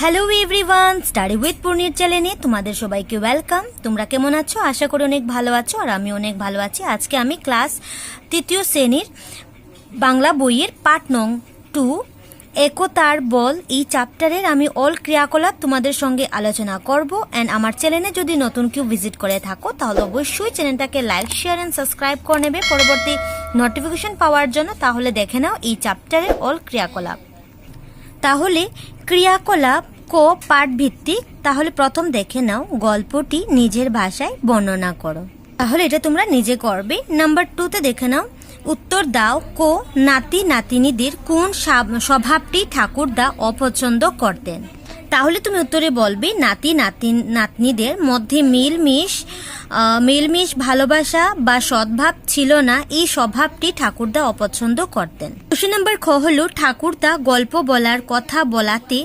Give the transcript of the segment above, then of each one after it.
Hello everyone, study with পূর্ণির চ্যানেলে তোমাদের সবাইকে ওয়েলকাম। তোমরা কেমন আছো? আশা করি অনেক ভালো আছো, আর আমি অনেক ভালো আছি। আজকে আমি ক্লাস 3য় শ্রেণীর বাংলা বইয়ের পার্ট নং 2 একতার বল এই চ্যাপ্টারের আমি অল ক্রিয়াকলাপ তোমাদের সঙ্গে আলোচনা করব। অ্যান্ড আমার চ্যানেলে যদি নতুন কেউ ভিজিট করে থাকো তাহলে অবশ্যই চ্যানেলটাকে লাইক, শেয়ার অ্যান্ড সাবস্ক্রাইব করে নেবে পরবর্তী নোটিফিকেশন পাওয়ার জন্য। তাহলে দেখে নাও এই চ্যাপ্টারের অল ক্রিয়াকলাপ। তাহলে ক্রিয়াকলাপ কো পাঠ ভিত্তিক। তাহলে প্রথম দেখে নাও, গল্পটি নিজের ভাষায় বর্ণনা করো। তাহলে এটা তোমরা নিজে করবে। নাম্বার 2তে দেখে নাও, উত্তর দাও, কো নাতি নাতিনীদের কোন স্বভাবটি ঠাকুরদা অপছন্দ করতেন। তাহলে তুমি উত্তরে বলবে নাতি নাতনিদের মধ্যে মিলমিশ ভালোবাসা বা সদ্ভাব ছিল না, এই স্বভাবটি ঠাকুরদা অপছন্দ করতেন। কোশ্চেন নাম্বার খ হলো, ঠাকুরদা গল্প বলার কথা বলাতে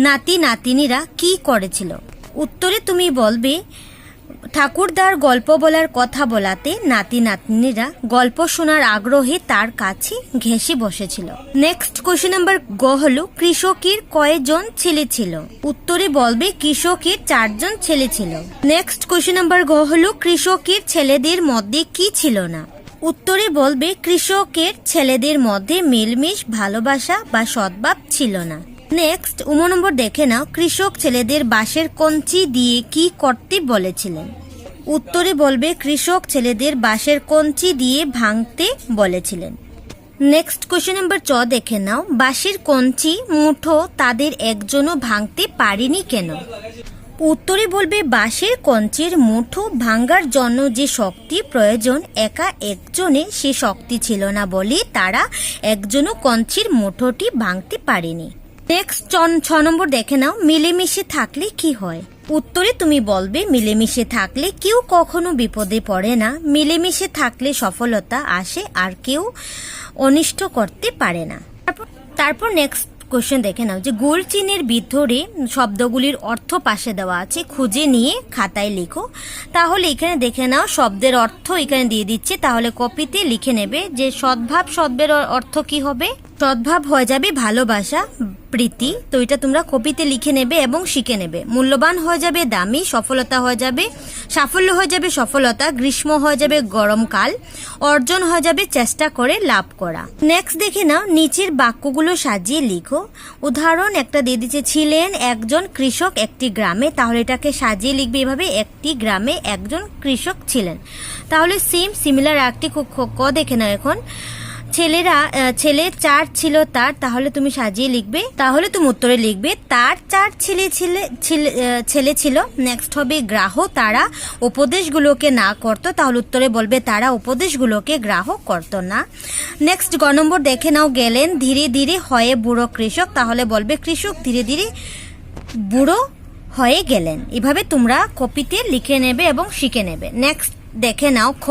নাতি নাতিনীরা কি করেছিল। উত্তরে তুমি বলবে ঠাকুরদার গল্প বলার কথা বলাতে নাতি নাতনিরা গল্প শোনার আগ্রহে তার কাছে ঘেঁষে বসেছিল। নেক্সট কোশ্চেন নাম্বার গ হলো, কৃষকের কয়জন ছেলে ছিল। উত্তরে বলবে কৃষকের 4 জন ছেলে ছিল। নেক্সট কোশ্চেন নাম্বার গ হলো, কৃষকের ছেলেদের মধ্যে কি ছিল না। উত্তরে বলবে কৃষকের ছেলেদের মধ্যে মিলমিশ ভালোবাসা বা সদ্ভাব ছিল না। নেক্সট নম্বর দেখে নাও, কৃষক ছেলেদের বাঁশের কঞ্চি দিয়ে কি করতে বলেছিলেন। উত্তরে বলবে কৃষক ছেলেদের বাঁশের কঞ্চি দিয়ে ভাঙতে বলেছিলেন। নেক্সট কোশ্চেন নাম্বার চ দেখে নাও, বাঁশের কঞ্চি মুঠো তাদের একজনও ভাঙতে পারেনি কেন। উত্তরে বলবে বাঁশের কঞ্চির মুঠো ভাঙার জন্য যে শক্তি প্রয়োজন একা একজনে সে শক্তি ছিল না বলে তারা একজনও কঞ্চির মুঠোটি ভাঙতে পারেনি। নেক্সট 6 নম্বর দেখে নাও, মিলেমিশে থাকলে কি হয়। উত্তরে তুমি বলবে মিলেমিশে থাকলে কেউ কখনো বিপদে পড়ে না, মিলেমিশে থাকলে সফলতা আসে আর কেউ অনিষ্ট করতে পারে না। তারপর নেক্সট কোশ্চেন দেখে নাও, যে গোল চিহ্নের ভিতরে শব্দগুলির অর্থ পাশে দেওয়া আছে, খুঁজে নিয়ে খাতায় লিখো। তাহলে এখানে দেখে নাও শব্দের অর্থ এখানে দিয়ে দিচ্ছে, তাহলে কপিতে লিখে নেবে যে সদ্ভাব শব্দের অর্থ কি হবে। সদ্ভাব হয়ে যাবে ভালোবাসা, প্রীতি। তো এটা তোমরা কপিতে লিখে নেবে এবং শিখে নেবে। মূল্যবান হয়ে যাবে দামি, সফলতা হয়ে যাবে সাফল্য হয়ে যাবে সফলতা, গ্রীষ্ম হয়ে যাবে গরমকাল, অর্জন হয়ে যাবে চেষ্টা করে লাভ করা। নেক্সট দেখে নাও, নিচের বাক্যগুলো সাজিয়ে লিখো। উদাহরণ একটা দিয়ে দিচ্ছে, ছিলেন একজন কৃষক একটি গ্রামে। তাহলে এটাকে সাজিয়ে লিখবে এভাবে, একটি গ্রামে একজন কৃষক ছিলেন। তাহলে সিমিলার একটি ক দেখে নাও, এখন ছেলে 4 ছিল তার। তাহলে তুমি সাজিয়ে লিখবে, তাহলে তুমি উত্তরে লিখবে তার 4 ছেলে ছিল। নেক্সট হবে গ্রাহ, তারা উপদেশগুলোকে না করত। তাহলে উত্তরে বলবে তারা উপদেশগুলোকে গ্রাহক করত না। নেক্সট গ নম্বর দেখে নাও, গেলেন ধীরে ধীরে হয়ে বুড়ো কৃষক। তাহলে বলবে কৃষক ধীরে ধীরে বুড়ো হয়ে গেলেন। এভাবে তোমরা কপিতে লিখে নেবে এবং শিখে নেবে। নেক্সট দেখে নাও খ,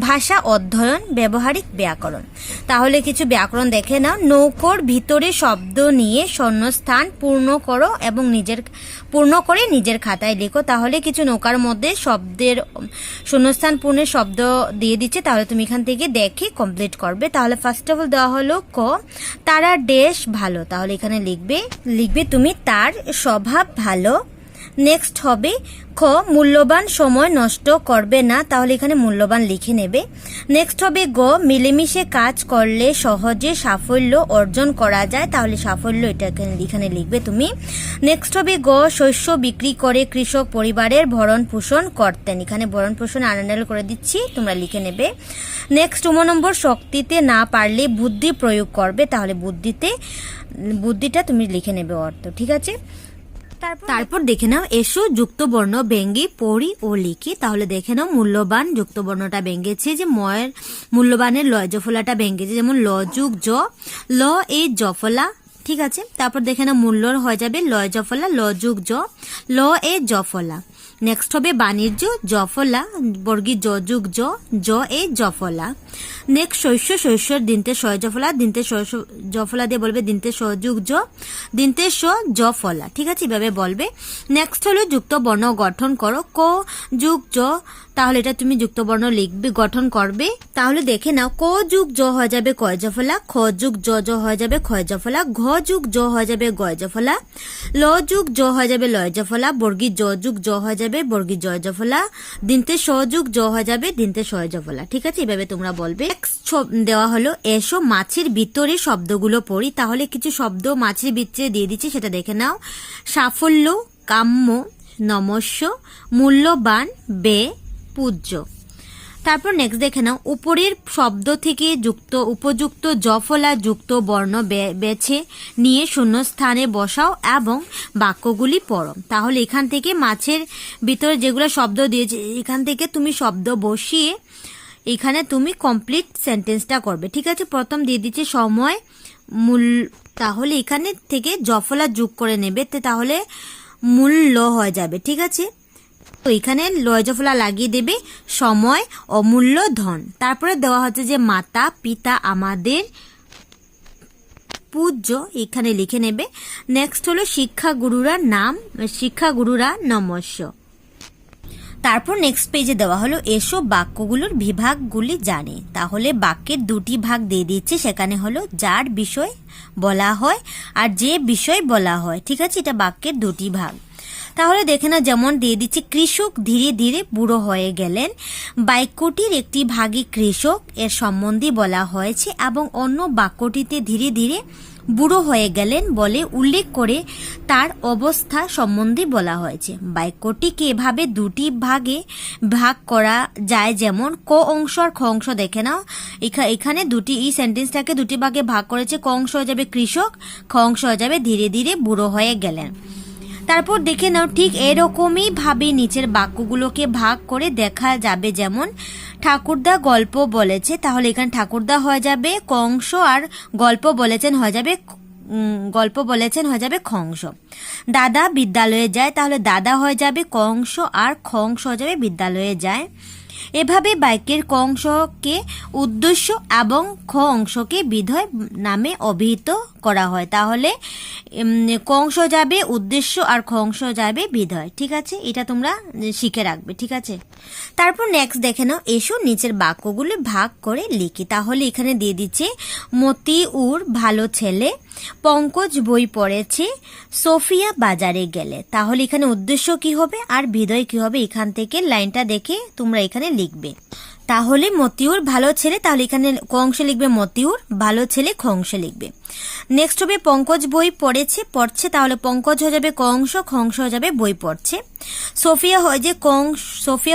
ভাষা অধ্যয়ন ব্যবহারিক ব্যাকরণ। তাহলে কিছু ব্যাকরণ দেখে নাও, নৌকোর ভিতরে শব্দ নিয়ে শূন্যস্থান পূর্ণ করো এবং পূর্ণ করে নিজের খাতায় লিখো। তাহলে কিছু নৌকার মধ্যে শব্দের শূন্যস্থান পূর্ণের শব্দ দিয়ে দিচ্ছে, তাহলে তুমি এখান থেকে দেখে কমপ্লিট করবে। তাহলে ফার্স্ট অফ অল দেওয়া হলো ক, তারা বেশ ভালো। তাহলে এখানে লিখবে তুমি তার স্বভাব ভালো। নেক্সট হবে খ, মূল্যবান সময় নষ্ট করবে না। তাহলে এখানে মূল্যবান লিখে নেবে। নেক্সট হবে গ, মিলেমিশে কাজ করলে সহজে সাফল্য অর্জন করা যায়। তাহলে সাফল্য এটা এখানে লিখবে তুমি। নেক্সট হবে গ, শস্য বিক্রি করে কৃষক পরিবারের ভরণ পোষণ করতেন। এখানে ভরণ পোষণ আন্ডারলাইন করে দিচ্ছি, তোমরা লিখে নেবে। নেক্সট 9 নম্বর, শক্তিতে না পারলে বুদ্ধি প্রয়োগ করবে। তাহলে বুদ্ধিটা তুমি লিখে নেবে অর্থ, ঠিক আছে। তারপর দেখে নাও, এসো যুক্ত বর্ণ ব্যঙ্গে পড়ি ও লিখি। তাহলে দেখে নাও, মূল্যবান যুক্ত বর্ণটা ভেঙ্গেছে, যে ময়ের মূল্যবানের লয় জফলাটা ভেঙ্গেছে, যেমন ল যুগ জ, ল এ জফলা, ঠিক আছে। তারপর দেখে নাও, মূল্যর হয়ে যাবে লয় জফলা, ল যুগ জ, ল এ জফলা। নেক্সট হবে বাণিজ্য, জফলা বর্গী জ যুগ জ এ জফলা। নেক্সট শস্যর দিনতে শয় জফলা, দিনতে জফলা দিয়ে বলবে দিনতে স যুগ জ, দিনতে স জফলা, ঠিক আছে, এভাবে বলবে। নেক্সট হলো যুক্ত বর্ণ গঠন করো। ক যুগ জ, তাহলে এটা তুমি যুক্তবর্ণ লিখবে, গঠন করবে। তাহলে দেখে নাও, ক যুগ জ হয়ে যাবে কয় জফলা, খ যুগ জ হয়ে যাবে ক্ষয় জফলা, ঘ যুগ জ হয়ে যাবে গয় জফলা, ল যুগ জ হয়ে যাবে লয় জফলা, বর্গী জ যুগ জ হয়ে যাবে বর্গী জয় জফলা, দিনতে স যুগ জ হয়ে যাবে দিনতে শয় জফলা। ঠিক আছে, এভাবে তোমরা বলবে। দেওয়া হলো এসো মাছের ভিতরে শব্দগুলো পড়ি। তাহলে কিছু শব্দ মাছের ভিতরে দিয়ে দিচ্ছি, সেটা দেখে নাও। সাফল্য, কাম্য, নমস্য, মূল্যবান, বে, পূজ্য। তারপর নেক্সট দেখে নাও, উপরের শব্দ থেকে যুক্ত উপযুক্ত জফলা যুক্ত বর্ণ বেছে নিয়ে শূন্য স্থানে বসাও এবং বাক্যগুলি পড়ো। তাহলে এখান থেকে মাছের ভিতরে যেগুলো শব্দ দিয়েছে, এখান থেকে তুমি শব্দ বসিয়ে এখানে তুমি কমপ্লিট সেন্টেন্সটা করবে। ঠিক আছে, প্রথম দিয়ে দিচ্ছে সময়, তাহলে এখানে থেকে জফলা যোগ করে নেবে, তাহলে মূল্য হয়ে যাবে। ঠিক আছে, তো এখানে লয় জফলা লাগিয়ে দেবে, সময়, অমূল্য, ধন। তারপরে দেওয়া হচ্ছে যে মাতা পিতা আমাদের পূজ্য, এখানে লিখে নেবে। নেক্সট হলো শিক্ষাগুরুরা নাম, শিক্ষাগুরুরা নমস্য। তারপর নেক্সট পেজে দেওয়া হলো এসো বাক্যগুলোর বিভাগগুলি জানে। তাহলে বাক্যের দুটি ভাগ দিয়ে দিচ্ছে, সেখানে হলো যার বিষয় বলা হয় আর যে বিষয় বলা হয়। ঠিক আছে, এটা বাক্যের দুটি ভাগ। তাহলে দেখে না, যেমন দিয়ে দিচ্ছে কৃষক ধীরে ধীরে বুড়ো হয়ে গেলেন। বাক্যটির একটি ভাগে কৃষক এর সম্বন্ধে বলা হয়েছে এবং অন্য বাক্যটিতে ধীরে ধীরে বুড়ো হয়ে গেলেন বলে উল্লেখ করে তার অবস্থা সম্বন্ধে বলা হয়েছে। বাক্যটিকে এভাবে দুটি ভাগে ভাগ করা যায়, যেমন ক অংশ আর খ অংশ। দেখে নাও, এখানে দুটি এই সেন্টেন্সটাকে দুটি ভাগে ভাগ করেছে। ক অংশ হয়ে যাবে কৃষক, খ অংশ হয়ে যাবে ধীরে ধীরে বুড়ো হয়ে গেলেন। তারপর দেখে নাও, ঠিক এরকমই ভাবে নিচের বাক্যগুলোকে ভাগ করে দেখা যাবে, যেমন ঠাকুরদা গল্প বলেছে, তাহলে এখানে ঠাকুরদা হয়ে যাবে ক অংশ আর গল্প বলেছেন হয়ে যাবে খ অংশ। দাদা বিদ্যালয়ে যায়, তাহলে দাদা হয়ে যাবে ক অংশ আর খ অংশ হয়ে যাবে বিদ্যালয়ে যায়। এভাবে বাক্যের ক অংশকে উদ্দেশ্য এবং খ অংশকে বিধেয় নামে অভিহিত করা হয়। তাহলে ক অংশ যাবে উদ্দেশ্য আর খ অংশ যাবে বিধেয়। ঠিক আছে, এটা তোমরা শিখে রাখবে। ঠিক আছে, তারপর নেক্সট দেখে নাও, এসো নিচের বাক্যগুলো ভাগ করে লিখি। তাহলে এখানে দিয়ে দিচ্ছে মতিউর ভালো ছেলে, পঙ্কজ বই পড়েছে, সোফিয়া বাজারে গেলে। তাহলে এখানে উদ্দেশ্য কি হবে আর বিধেয় কি হবে, এখান থেকে লাইনটা দেখে তোমরা এখানে লিখবে। তাহলে মতিউর ভালো ছেলে, তাহলে এখানে ক অংশে লিখবে মতিউর, ভালো ছেলে খ অংশে লিখবে। নেক্সট হবে পঙ্কজ বই পড়ছে, তাহলে পঙ্কজ হয়ে যাবে ক অংশ, খ অংশ হয়ে যাবে বই পড়ছে। সোফিয়া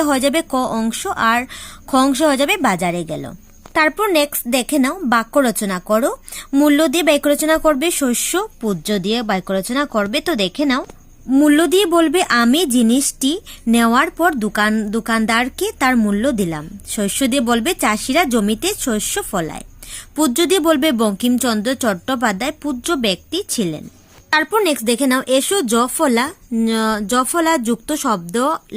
হয়ে যাবে ক অংশ আর খ অংশ হয়ে যাবে বাজারে গেল। তারপর নেক্সট দেখে নাও, বাক্য রচনা করো। মূল্য দিয়ে বাক্য রচনা করবে, শস্য পূজ্য দিয়ে বাক্য রচনা করবে। তো দেখে নাও, মূল্য দিয়ে বলবে আমি জিনিসটি নেওয়ার পর দোকানদারকে তার মূল্য দিলাম। শস্য দিয়ে বলবে চাষিরা জমিতে শস্য ফলায়। পূজ্য দিয়ে বলবে বঙ্কিমচন্দ্র চট্টোপাধ্যায় পূজ্য ব্যক্তি ছিলেন। তারপর নেক্সট দেখে নাও, এসো জফলা যুক্ত শব্দ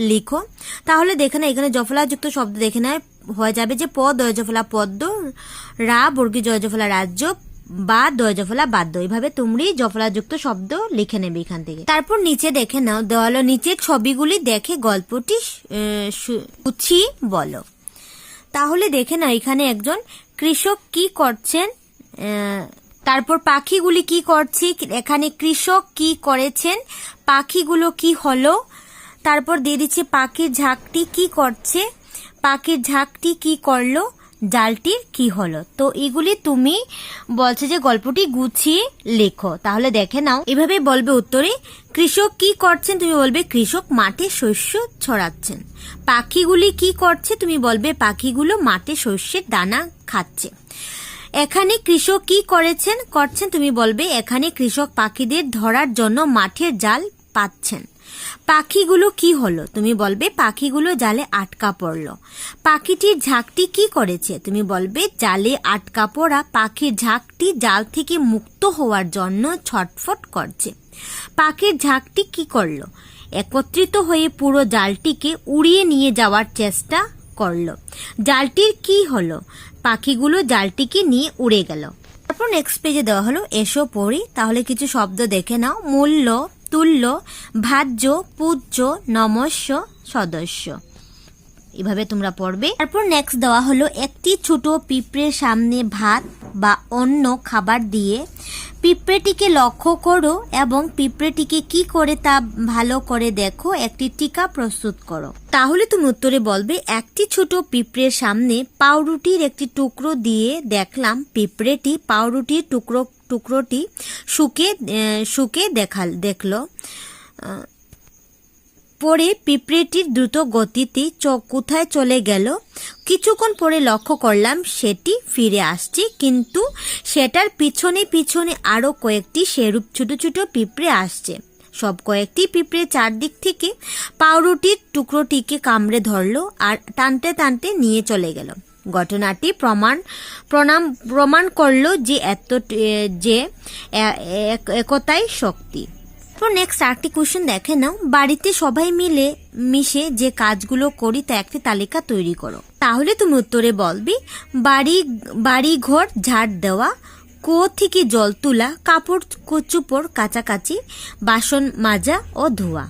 লিখো। তাহলে দেখে নাও, এখানে জফলা যুক্ত শব্দ দেখে নাও হয়ে যাবে যে প দয় জফলা পদ্ম, রা বর্গী জয় জফলা রাজ্য, বা দয় জফলা বাদ্য। এইভাবে তোমরা জফলা যুক্ত শব্দ লিখে নেবে এখান থেকে। তারপর নিচে দেখে নাও, দেওয়ালো নিচের ছবিগুলি দেখে গল্পটি গুছিয়ে বলো। তাহলে দেখে নাও, এখানে একজন কৃষক কি করছেন, তারপর পাখিগুলি কি করছে, এখানে কৃষক কি করেছেন, পাখিগুলো কি হলো, তারপর দিয়ে দিচ্ছে পাখির ঝাঁকটি কি করছে, পাখির ঝাঁকটি কি করলো, জালটির কি হলো। তো এগুলি তুমি বলছে যে গল্পটি গুছিয়ে লেখো। তাহলে দেখে নাও, এভাবে বলবে উত্তরে, কৃষক কি করছেন, তুমি বলবে কৃষক মাঠে শস্য ছড়াচ্ছেন। পাখিগুলি কি করছে, তুমি বলবে পাখিগুলো মাঠে শস্যের দানা খাচ্ছে। এখানে কৃষক কি করছেন, তুমি বলবে এখানে কৃষক পাখিদের ধরার জন্য মাঠের জাল পাতছেন। পাখিগুলো কি হলো, তুমি বলবে পাখিগুলো জালে আটকা পড়লো। পাখিটির ঝাঁকটি কি করেছে, তুমি বলবে জালে আটকা পড়া পাখির ঝাঁকটি জাল থেকে মুক্ত হওয়ার জন্য ছটফট করছে। পাখির ঝাঁকটি কি করলো, একত্রিত হয়ে পুরো জালটিকে উড়িয়ে নিয়ে যাওয়ার চেষ্টা করলো। জালটির কি হলো, পাখিগুলো জালটিকে নিয়ে উড়ে গেল। তারপর নেক্সট পেজে দেওয়া হলো এসো পড়ি। তাহলে কিছু শব্দ দেখে নাও, মূল্য, তুল্য, ভাজ্য, পূজ্য, নমস্য, সদস্য। এভাবে তোমরা পড়বে। তারপর নেক্সট দেওয়া হলো একটি ছোট পিঁপড়ের সামনে ভাত বা অন্য খাবার দিয়ে পিঁপড়েটিকে লক্ষ্য করো এবং পিঁপড়েটিকে কি করে তা ভালো করে দেখো, একটি টিকা প্রস্তুত করো। তাহলে তুমি উত্তরে বলবে একটি ছোট পিঁপড়ের সামনে পাউরুটির একটি টুকরো দিয়ে দেখলাম পিঁপড়েটি পাউরুটির টুকরোটি শুকে দেখলো। পরে পিঁপড়েটির দ্রুত গতিতে কোথায় চলে গেল। কিছুক্ষণ পরে লক্ষ্য করলাম সেটি ফিরে আসছে, কিন্তু সেটার পিছনে পিছনে আরো কয়েকটি সেরূপ ছোট ছোট পিঁপড়ে আসছে। সব কয়েকটি পিঁপড়ে চারদিক থেকে পাউরুটির টুকরোটিকে কামড়ে ধরলো আর টানতে টানতে নিয়ে চলে গেল। ঘটনাটি প্রমাণ করলো যে একতাই শক্তি। তো নেক্সট আরেকটি কোশ্চেন দেখে নাও, বাড়িতে সবাই মিশে যে কাজগুলো করি তা একটি তালিকা তৈরি করো। তাহলে তুমি উত্তরে বলবে বাড়ি ঘর ঝাড় দেওয়া, কুয়ো থেকে জল তোলা, কাপড় চোপড় কাচাকাচি, বাসন মাজা ও ধোয়া।